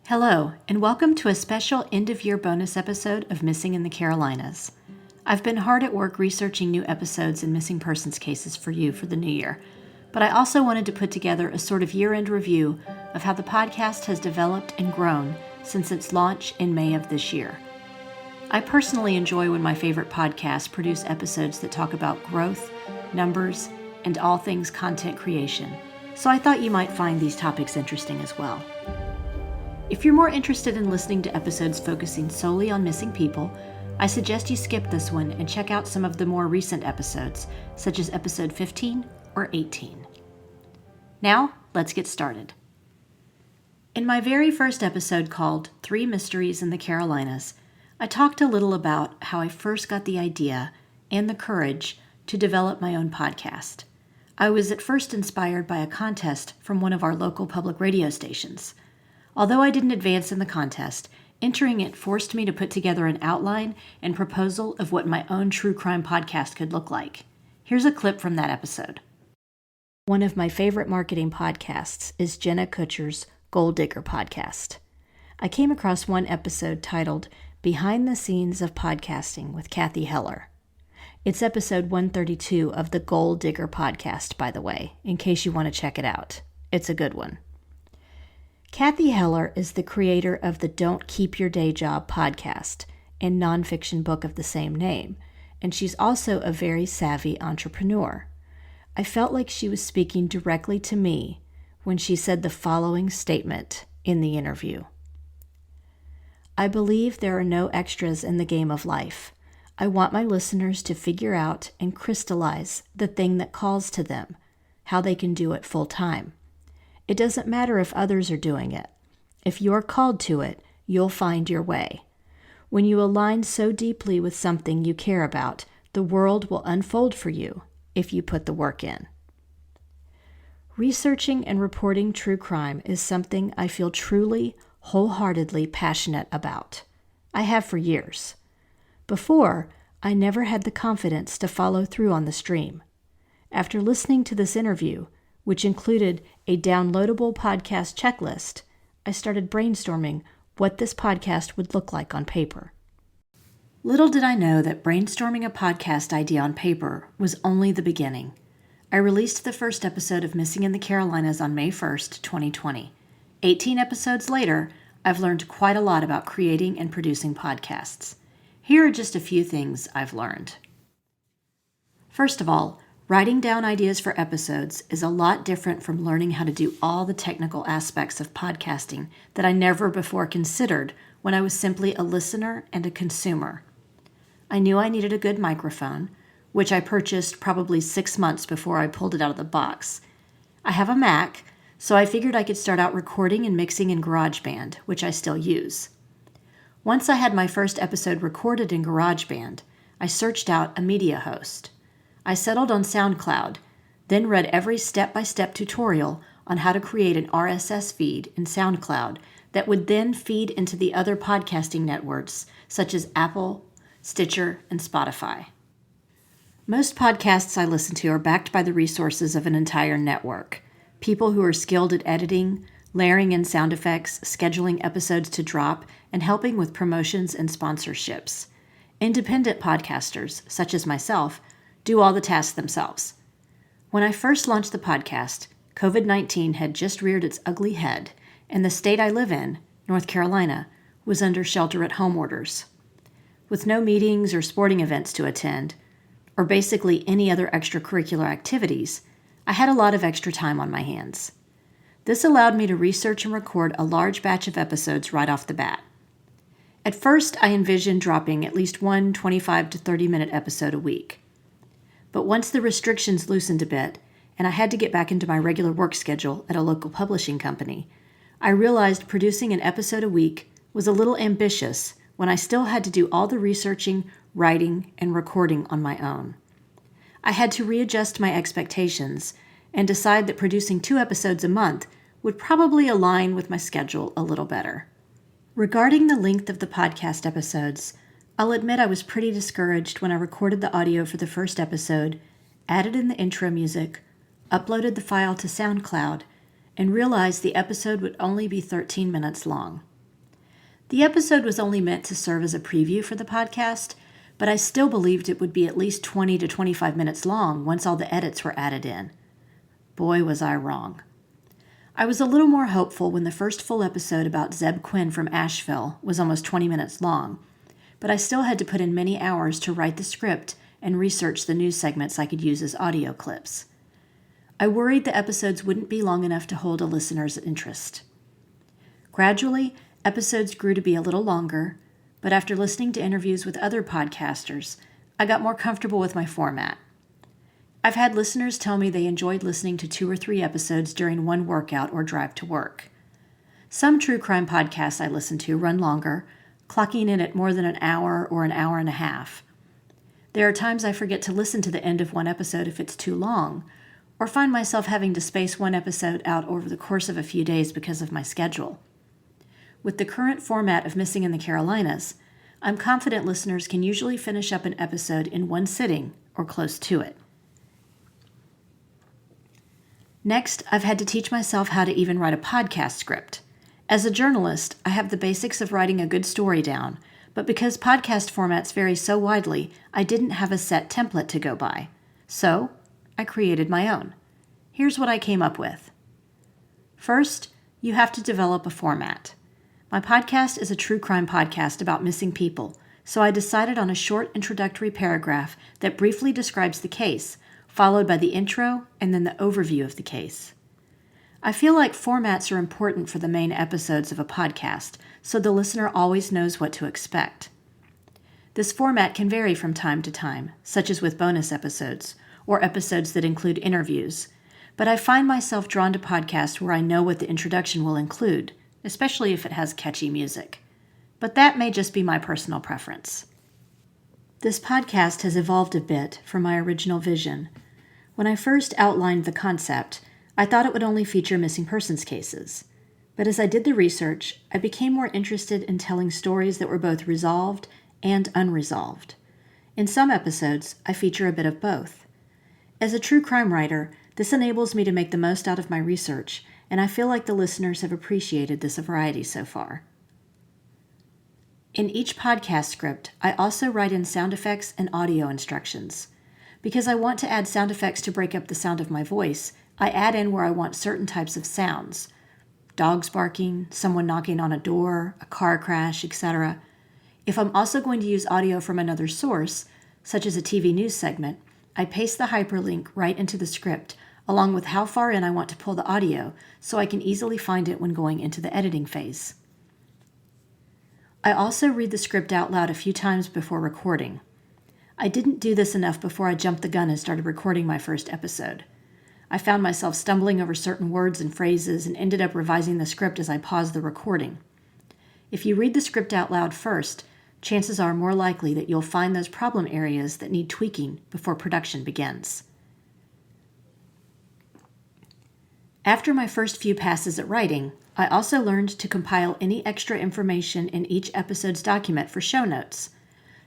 Hello, and welcome to a special end-of-year bonus episode of Missing in the Carolinas. I've been hard at work researching new episodes and missing persons cases for you for the new year, but I also wanted to put together a sort of year-end review of how the podcast has developed and grown since its launch in May of this year. I personally enjoy when my favorite podcasts produce episodes that talk about growth, numbers, and all things content creation, so I thought you might find these topics interesting as well. If you're more interested in listening to episodes focusing solely on missing people, I suggest you skip this one and check out some of the more recent episodes, such as episode 15 or 18. Now, let's get started. In my very first episode called 3 Mysteries in the Carolinas, I talked a little about how I first got the idea and the courage to develop my own podcast. I was at first inspired by a contest from one of our local public radio stations. Although I didn't advance in the contest, entering it forced me to put together an outline and proposal of what my own true crime podcast could look like. Here's a clip from that episode. One of my favorite marketing podcasts is Jenna Kutcher's Gold Digger podcast. I came across one episode titled Behind the Scenes of Podcasting with Kathy Heller. It's episode 132 of the Gold Digger podcast, by the way, in case you want to check it out. It's a good one. Kathy Heller is the creator of the Don't Keep Your Day Job podcast and nonfiction book of the same name, and she's also a very savvy entrepreneur. I felt like she was speaking directly to me when she said the following statement in the interview. I believe there are no extras in the game of life. I want my listeners to figure out and crystallize the thing that calls to them, how they can do it full time. It doesn't matter if others are doing it. If you're called to it, you'll find your way. When you align so deeply with something you care about, the world will unfold for you if you put the work in. Researching and reporting true crime is something I feel truly, wholeheartedly passionate about. I have for years. Before, I never had the confidence to follow through on the stream. After listening to this interview, which included a downloadable podcast checklist, I started brainstorming what this podcast would look like on paper. Little did I know that brainstorming a podcast idea on paper was only the beginning. I released the first episode of Missing in the Carolinas on May 1st, 2020. 18 episodes later, I've learned quite a lot about creating and producing podcasts. Here are just a few things I've learned. First of all, writing down ideas for episodes is a lot different from learning how to do all the technical aspects of podcasting that I never before considered when I was simply a listener and a consumer. I knew I needed a good microphone, which I purchased probably 6 months before I pulled it out of the box. I have a Mac, so I figured I could start out recording and mixing in GarageBand, which I still use. Once I had my first episode recorded in GarageBand, I searched out a media host. I settled on SoundCloud, then read every step-by-step tutorial on how to create an RSS feed in SoundCloud that would then feed into the other podcasting networks such as Apple, Stitcher, and Spotify. Most podcasts I listen to are backed by the resources of an entire network. People who are skilled at editing, layering in sound effects, scheduling episodes to drop, and helping with promotions and sponsorships. Independent podcasters, such as myself, do all the tasks themselves. When I first launched the podcast, COVID-19 had just reared its ugly head, and the state I live in, North Carolina, was under shelter-at-home orders. With no meetings or sporting events to attend, or basically any other extracurricular activities, I had a lot of extra time on my hands. This allowed me to research and record a large batch of episodes right off the bat. At first, I envisioned dropping at least one 25 to 30-minute episode a week. But once the restrictions loosened a bit, and I had to get back into my regular work schedule at a local publishing company, I realized producing an episode a week was a little ambitious when I still had to do all the researching, writing, and recording on my own. I had to readjust my expectations and decide that producing 2 episodes a month would probably align with my schedule a little better. Regarding the length of the podcast episodes, I'll admit I was pretty discouraged when I recorded the audio for the first episode, added in the intro music, uploaded the file to SoundCloud, and realized the episode would only be 13 minutes long. The episode was only meant to serve as a preview for the podcast, but I still believed it would be at least 20 to 25 minutes long once all the edits were added in. Boy, was I wrong. I was a little more hopeful when the first full episode about Zeb Quinn from Asheville was almost 20 minutes long, but I still had to put in many hours to write the script and research the news segments I could use as audio clips. I worried the episodes wouldn't be long enough to hold a listener's interest. Gradually, episodes grew to be a little longer, but after listening to interviews with other podcasters, I got more comfortable with my format. I've had listeners tell me they enjoyed listening to 2 or 3 episodes during one workout or drive to work. Some true crime podcasts I listen to run longer, clocking in at more than an hour or an hour and a half. There are times I forget to listen to the end of one episode if it's too long, or find myself having to space one episode out over the course of a few days because of my schedule. With the current format of Missing in the Carolinas, I'm confident listeners can usually finish up an episode in one sitting or close to it. Next, I've had to teach myself how to even write a podcast script. As a journalist, I have the basics of writing a good story down, but because podcast formats vary so widely, I didn't have a set template to go by. So, I created my own. Here's what I came up with. First, you have to develop a format. My podcast is a true crime podcast about missing people, so I decided on a short introductory paragraph that briefly describes the case, followed by the intro and then the overview of the case. I feel like formats are important for the main episodes of a podcast, so the listener always knows what to expect. This format can vary from time to time, such as with bonus episodes, or episodes that include interviews, but I find myself drawn to podcasts where I know what the introduction will include, especially if it has catchy music. But that may just be my personal preference. This podcast has evolved a bit from my original vision. When I first outlined the concept, I thought it would only feature missing persons cases. But as I did the research, I became more interested in telling stories that were both resolved and unresolved. In some episodes, I feature a bit of both. As a true crime writer, this enables me to make the most out of my research, and I feel like the listeners have appreciated this variety so far. In each podcast script, I also write in sound effects and audio instructions. Because I want to add sound effects to break up the sound of my voice, I add in where I want certain types of sounds. Dogs barking, someone knocking on a door, a car crash, etc. If I'm also going to use audio from another source, such as a TV news segment, I paste the hyperlink right into the script, along with how far in I want to pull the audio, so I can easily find it when going into the editing phase. I also read the script out loud a few times before recording. I didn't do this enough before I jumped the gun and started recording my first episode. I found myself stumbling over certain words and phrases and ended up revising the script as I paused the recording. If you read the script out loud first, chances are more likely that you'll find those problem areas that need tweaking before production begins. After my first few passes at writing, I also learned to compile any extra information in each episode's document for show notes.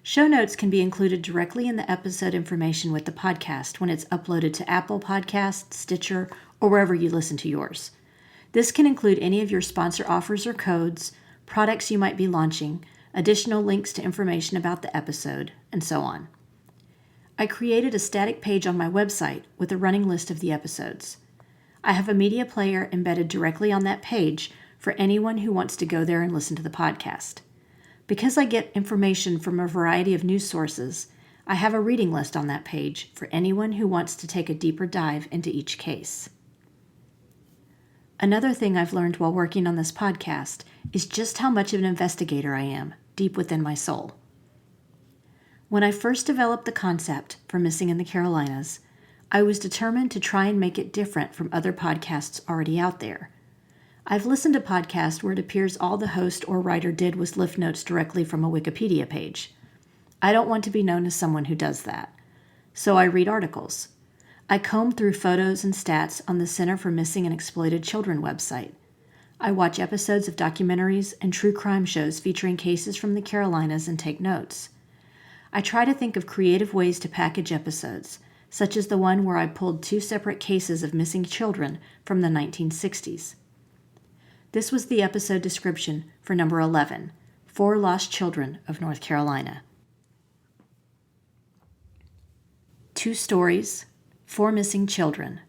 Show notes can be included directly in the episode information with the podcast when it's uploaded to Apple Podcasts, Stitcher, or wherever you listen to yours. This can include any of your sponsor offers or codes, products you might be launching, additional links to information about the episode, and so on. I created a static page on my website with a running list of the episodes. I have a media player embedded directly on that page for anyone who wants to go there and listen to the podcast. Because I get information from a variety of news sources, I have a reading list on that page for anyone who wants to take a deeper dive into each case. Another thing I've learned while working on this podcast is just how much of an investigator I am, deep within my soul. When I first developed the concept for Missing in the Carolinas, I was determined to try and make it different from other podcasts already out there. I've listened to podcasts where it appears all the host or writer did was lift notes directly from a Wikipedia page. I don't want to be known as someone who does that. So I read articles. I comb through photos and stats on the Center for Missing and Exploited Children website. I watch episodes of documentaries and true crime shows featuring cases from the Carolinas and take notes. I try to think of creative ways to package episodes, such as the one where I pulled 2 separate cases of missing children from the 1960s. This was the episode description for number 11, Four Lost Children of North Carolina. 2 stories, 4 missing children.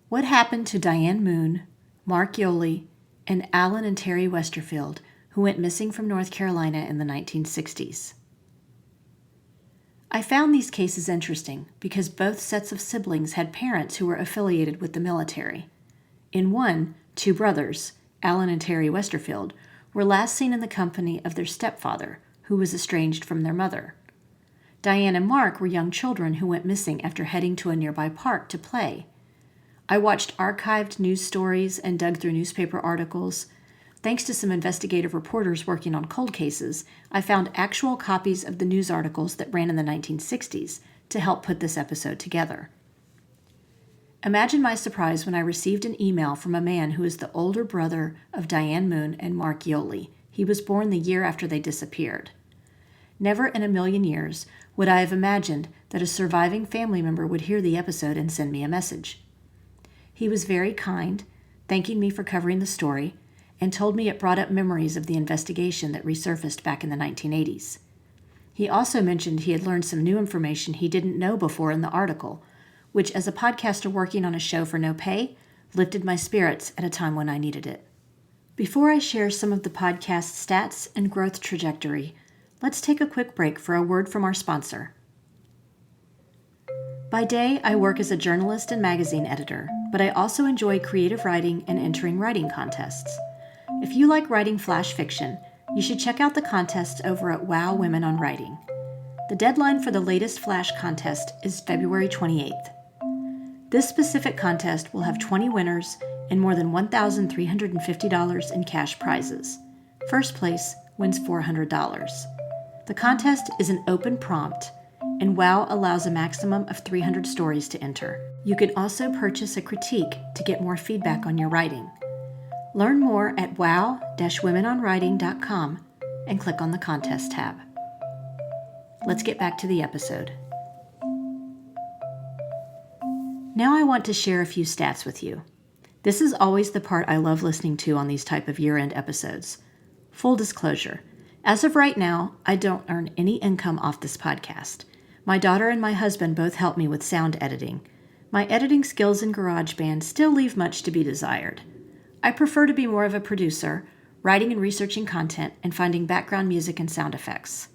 What happened to Diane Moon, Mark Yoley, and Alan and Terry Westerfield, who went missing from North Carolina in the 1960s? I found these cases interesting because both sets of siblings had parents who were affiliated with the military. In one, 2 brothers, Alan and Terry Westerfield, were last seen in the company of their stepfather, who was estranged from their mother. Diane and Mark were young children who went missing after heading to a nearby park to play. I watched archived news stories and dug through newspaper articles. Thanks to some investigative reporters working on cold cases, I found actual copies of the news articles that ran in the 1960s to help put this episode together. Imagine my surprise when I received an email from a man who is the older brother of Diane Moon and Mark Yoley. He was born the year after they disappeared. Never in a million years would I have imagined that a surviving family member would hear the episode and send me a message. He was very kind, thanking me for covering the story, and told me it brought up memories of the investigation that resurfaced back in the 1980s. He also mentioned he had learned some new information he didn't know before in the article, which, as a podcaster working on a show for no pay, lifted my spirits at a time when I needed it. Before I share some of the podcast's stats and growth trajectory, let's take a quick break for a word from our sponsor. By day, I work as a journalist and magazine editor, but I also enjoy creative writing and entering writing contests. If you like writing flash fiction, you should check out the contests over at Wow Women on Writing. The deadline for the latest flash contest is February 28th. This specific contest will have 20 winners and more than $1,350 in cash prizes. First place wins $400. The contest is an open prompt, and WOW allows a maximum of 300 stories to enter. You can also purchase a critique to get more feedback on your writing. Learn more at wow-womenonwriting.com and click on the contest tab. Let's get back to the episode. Now I want to share a few stats with you. This is always the part I love listening to on these type of year-end episodes. Full disclosure, as of right now, I don't earn any income off this podcast. My daughter and my husband both help me with sound editing. My editing skills in GarageBand still leave much to be desired. I prefer to be more of a producer, writing and researching content, and finding background music and sound effects.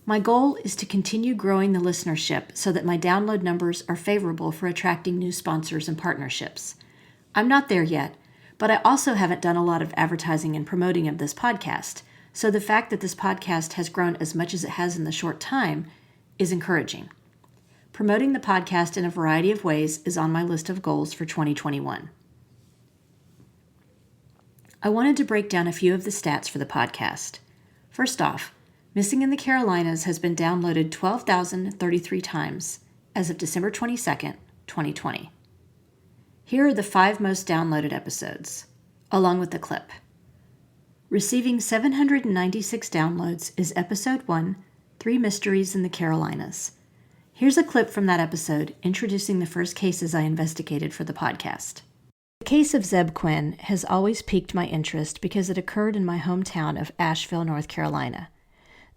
My goal is to continue growing the listenership so that my download numbers are favorable for attracting new sponsors and partnerships. I'm not there yet, but I also haven't done a lot of advertising and promoting of this podcast, so the fact that this podcast has grown as much as it has in the short time is encouraging. Promoting the podcast in a variety of ways is on my list of goals for 2021. I wanted to break down a few of the stats for the podcast. First off, Missing in the Carolinas has been downloaded 12,033 times as of December 22nd, 2020. Here are the 5 most downloaded episodes, along with the clip. Receiving 796 downloads is Episode 1, 3 Mysteries in the Carolinas. Here's a clip from that episode introducing the first cases I investigated for the podcast. The case of Zeb Quinn has always piqued my interest because it occurred in my hometown of Asheville, North Carolina.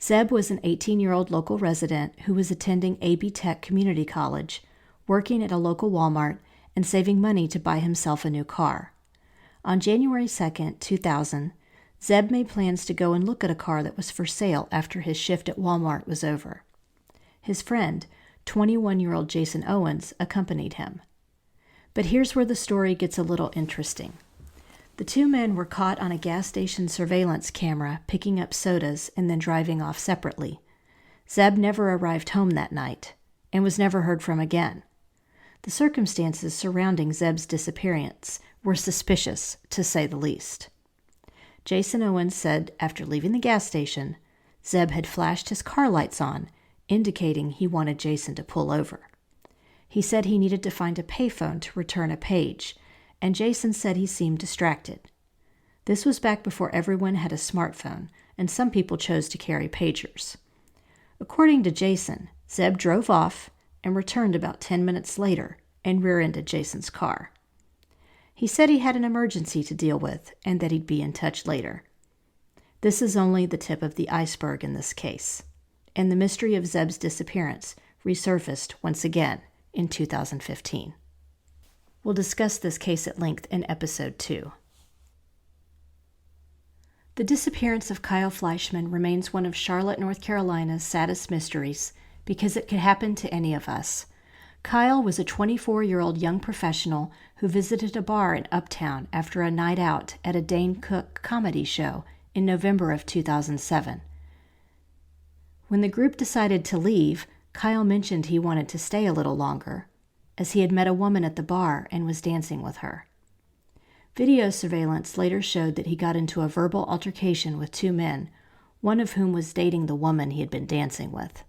Zeb was an 18-year-old local resident who was attending AB Tech Community College, working at a local Walmart, and saving money to buy himself a new car. On January 2, 2000, Zeb made plans to go and look at a car that was for sale after his shift at Walmart was over. His friend, 21-year-old Jason Owens, accompanied him. But here's where the story gets a little interesting. The 2 men were caught on a gas station surveillance camera picking up sodas and then driving off separately. Zeb never arrived home that night and was never heard from again. The circumstances surrounding Zeb's disappearance were suspicious, to say the least. Jason Owens said after leaving the gas station, Zeb had flashed his car lights on, indicating he wanted Jason to pull over. He said he needed to find a payphone to return a page, and Jason said he seemed distracted. This was back before everyone had a smartphone, and some people chose to carry pagers. According to Jason, Zeb drove off and returned about 10 minutes later and rear-ended Jason's car. He said he had an emergency to deal with and that he'd be in touch later. This is only the tip of the iceberg in this case, and the mystery of Zeb's disappearance resurfaced once again in 2015. We'll discuss this case at length in Episode 2. The disappearance of Kyle Fleischman remains one of Charlotte, North Carolina's saddest mysteries because it could happen to any of us. Kyle was a 24-year-old young professional who visited a bar in Uptown after a night out at a Dane Cook comedy show in November of 2007. When the group decided to leave, Kyle mentioned he wanted to stay a little longer, as he had met a woman at the bar and was dancing with her. Video surveillance later showed that he got into a verbal altercation with two men, one of whom was dating the woman he had been dancing with.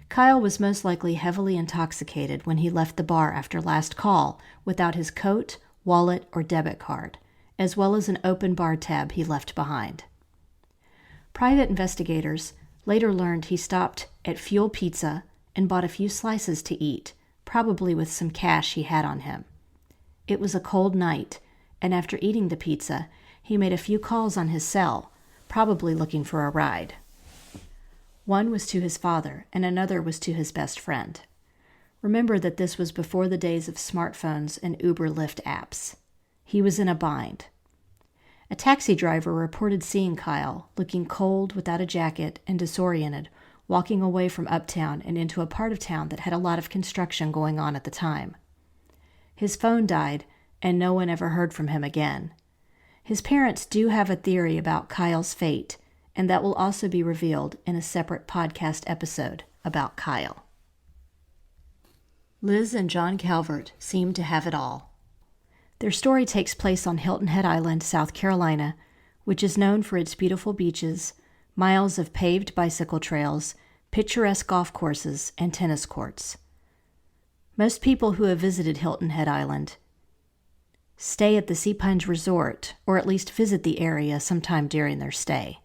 Kyle was most likely heavily intoxicated when he left the bar after last call without his coat, wallet, or debit card, as well as an open bar tab he left behind. Private investigators later learned he stopped at Fuel Pizza and bought a few slices to eat, probably with some cash he had on him. It was a cold night, and after eating the pizza, he made a few calls on his cell, probably looking for a ride. One was to his father, and another was to his best friend. Remember that this was before the days of smartphones and Uber Lyft apps. He was in a bind. A taxi driver reported seeing Kyle, looking cold, without a jacket, and disoriented, walking away from Uptown and into a part of town that had a lot of construction going on at the time. His phone died, and no one ever heard from him again. His parents do have a theory about Kyle's fate, and that will also be revealed in a separate podcast episode about Kyle. Liz and John Calvert seem to have it all. Their story takes place on Hilton Head Island, South Carolina, which is known for its beautiful beaches, miles of paved bicycle trails, picturesque golf courses, and tennis courts. Most people who have visited Hilton Head Island stay at the Sea Pines Resort, or at least visit the area sometime during their stay.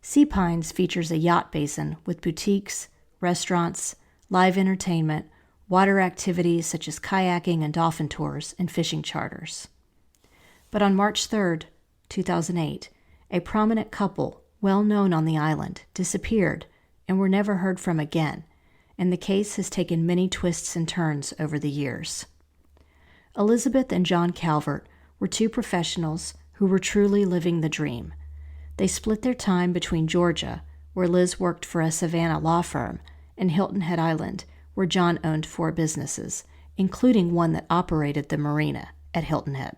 Sea Pines features a yacht basin with boutiques, restaurants, live entertainment, water activities such as kayaking and dolphin tours, and fishing charters. But on March 3, 2008, a prominent couple, well known on the island, disappeared and were never heard from again, and the case has taken many twists and turns over the years. Elizabeth and John Calvert were two professionals who were truly living the dream. They split their time between Georgia, where Liz worked for a Savannah law firm, and Hilton Head Island, where John owned 4 businesses, including one that operated the marina at Hilton Head.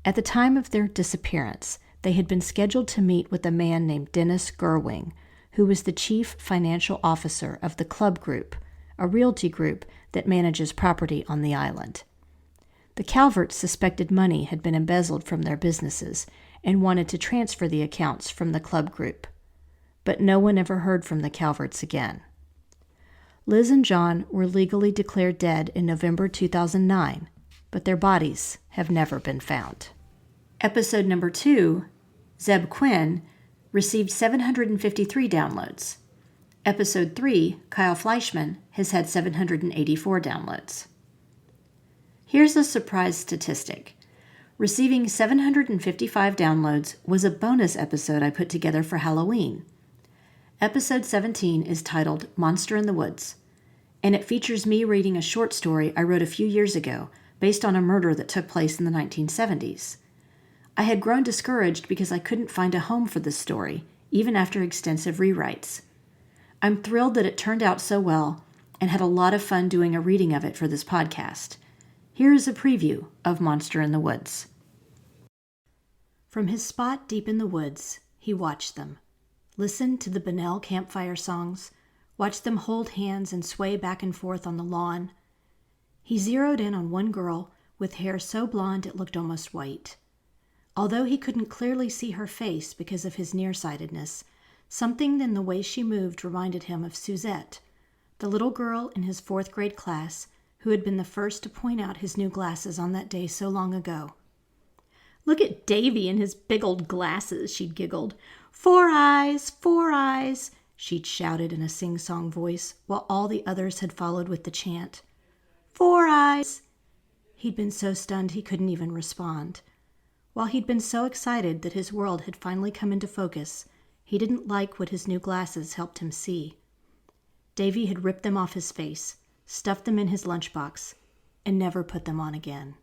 At the time of their disappearance, they had been scheduled to meet with a man named Dennis Gerwing, who was the chief financial officer of the Club Group, a realty group that manages property on the island. The Calverts suspected money had been embezzled from their businesses and wanted to transfer the accounts from the Club Group. But no one ever heard from the Calverts again. Liz and John were legally declared dead in November 2009, but their bodies have never been found. Episode number 2, Zeb Quinn, received 753 downloads. Episode 3, Kyle Fleischman, has had 784 downloads. Here's a surprise statistic. Receiving 755 downloads was a bonus episode I put together for Halloween. Episode 17 is titled Monster in the Woods, and it features me reading a short story I wrote a few years ago based on a murder that took place in the 1970s. I had grown discouraged because I couldn't find a home for this story, even after extensive rewrites. I'm thrilled that it turned out so well and had a lot of fun doing a reading of it for this podcast. Here is a preview of Monster in the Woods. From his spot deep in the woods, he watched them. Listened to the Bunnell campfire songs, watched them hold hands and sway back and forth on the lawn. He zeroed in on one girl with hair so blonde it looked almost white. Although he couldn't clearly see her face because of his nearsightedness, something in the way she moved reminded him of Suzette, the little girl in his 4th grade class who had been the first to point out his new glasses on that day so long ago. "Look at Davy and his big old glasses," she'd giggled. "4 eyes, 4 eyes," she'd shouted in a sing-song voice, while all the others had followed with the chant. "4 eyes." He'd been so stunned he couldn't even respond. While he'd been so excited that his world had finally come into focus, he didn't like what his new glasses helped him see. Davy had ripped them off his face, stuffed them in his lunchbox, and never put them on again.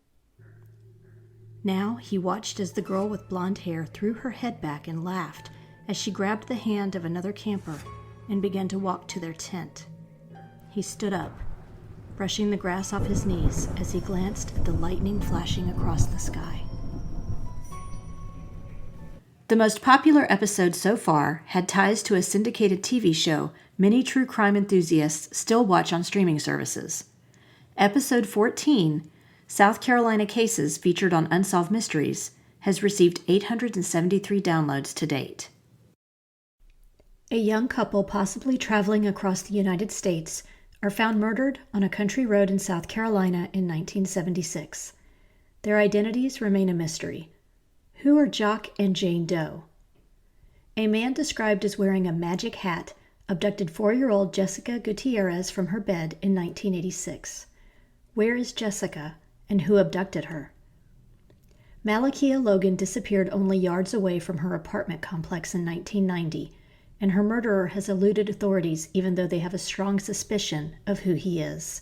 Now he watched as the girl with blonde hair threw her head back and laughed as she grabbed the hand of another camper and began to walk to their tent. He stood up, brushing the grass off his knees as he glanced at the lightning flashing across the sky. The most popular episode so far had ties to a syndicated TV show many true crime enthusiasts still watch on streaming services. Episode 14, South Carolina Cases Featured on Unsolved Mysteries, has received 873 downloads to date. A young couple possibly traveling across the United States are found murdered on a country road in South Carolina in 1976. Their identities remain a mystery. Who are Jock and Jane Doe? A man described as wearing a magic hat abducted 4-year-old Jessica Gutierrez from her bed in 1986. Where is Jessica, and who abducted her? Malakia Logan disappeared only yards away from her apartment complex in 1990, and her murderer has eluded authorities even though they have a strong suspicion of who he is.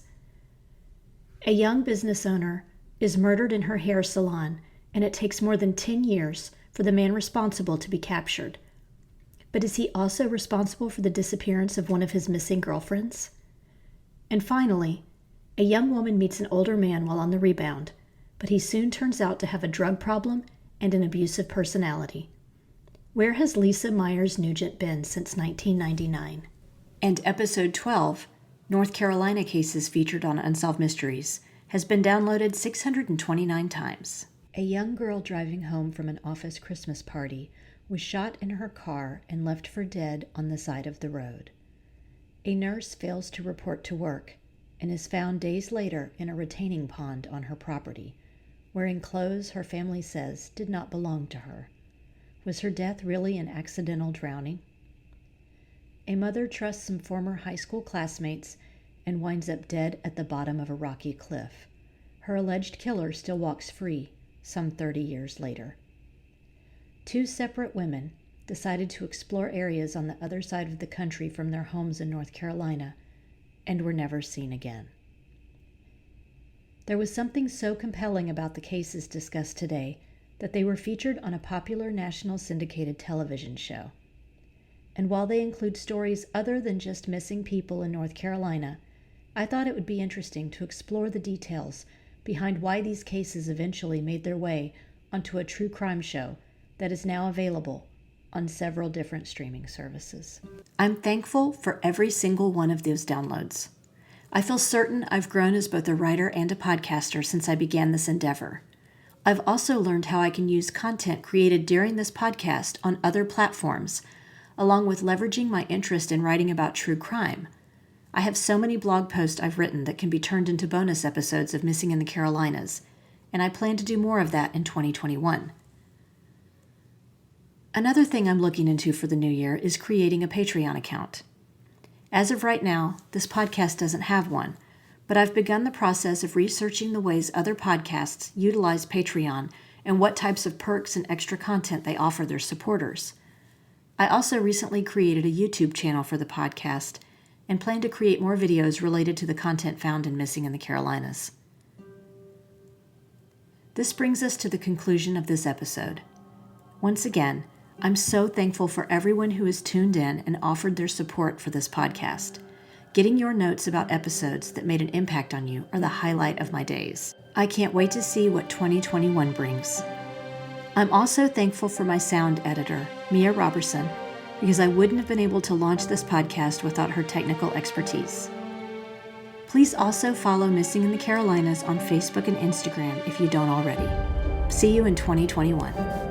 A young business owner is murdered in her hair salon, and it takes more than 10 years for the man responsible to be captured. But is he also responsible for the disappearance of one of his missing girlfriends? And finally, a young woman meets an older man while on the rebound, but he soon turns out to have a drug problem and an abusive personality. Where has Lisa Myers Nugent been since 1999? And episode 12, North Carolina Cases Featured on Unsolved Mysteries, has been downloaded 629 times. A young girl driving home from an office Christmas party was shot in her car and left for dead on the side of the road. A nurse fails to report to work and is found days later in a retaining pond on her property, wearing clothes her family says did not belong to her. Was her death really an accidental drowning? A mother trusts some former high school classmates and winds up dead at the bottom of a rocky cliff. Her alleged killer still walks free some 30 years later. 2 separate women decided to explore areas on the other side of the country from their homes in North Carolina and were never seen again. There was something so compelling about the cases discussed today that they were featured on a popular national syndicated television show. And while they include stories other than just missing people in North Carolina, I thought it would be interesting to explore the details behind why these cases eventually made their way onto a true crime show that is now available on several different streaming services. I'm thankful for every single one of those downloads. I feel certain I've grown as both a writer and a podcaster since I began this endeavor. I've also learned how I can use content created during this podcast on other platforms, along with leveraging my interest in writing about true crime. I have so many blog posts I've written that can be turned into bonus episodes of Missing in the Carolinas, and I plan to do more of that in 2021. Another thing I'm looking into for the new year is creating a Patreon account. As of right now, this podcast doesn't have one, but I've begun the process of researching the ways other podcasts utilize Patreon and what types of perks and extra content they offer their supporters. I also recently created a YouTube channel for the podcast and plan to create more videos related to the content found in Missing in the Carolinas. This brings us to the conclusion of this episode. Once again, I'm so thankful for everyone who has tuned in and offered their support for this podcast. Getting your notes about episodes that made an impact on you are the highlight of my days. I can't wait to see what 2021 brings. I'm also thankful for my sound editor, Mia Robertson, because I wouldn't have been able to launch this podcast without her technical expertise. Please also follow Missing in the Carolinas on Facebook and Instagram if you don't already. See you in 2021.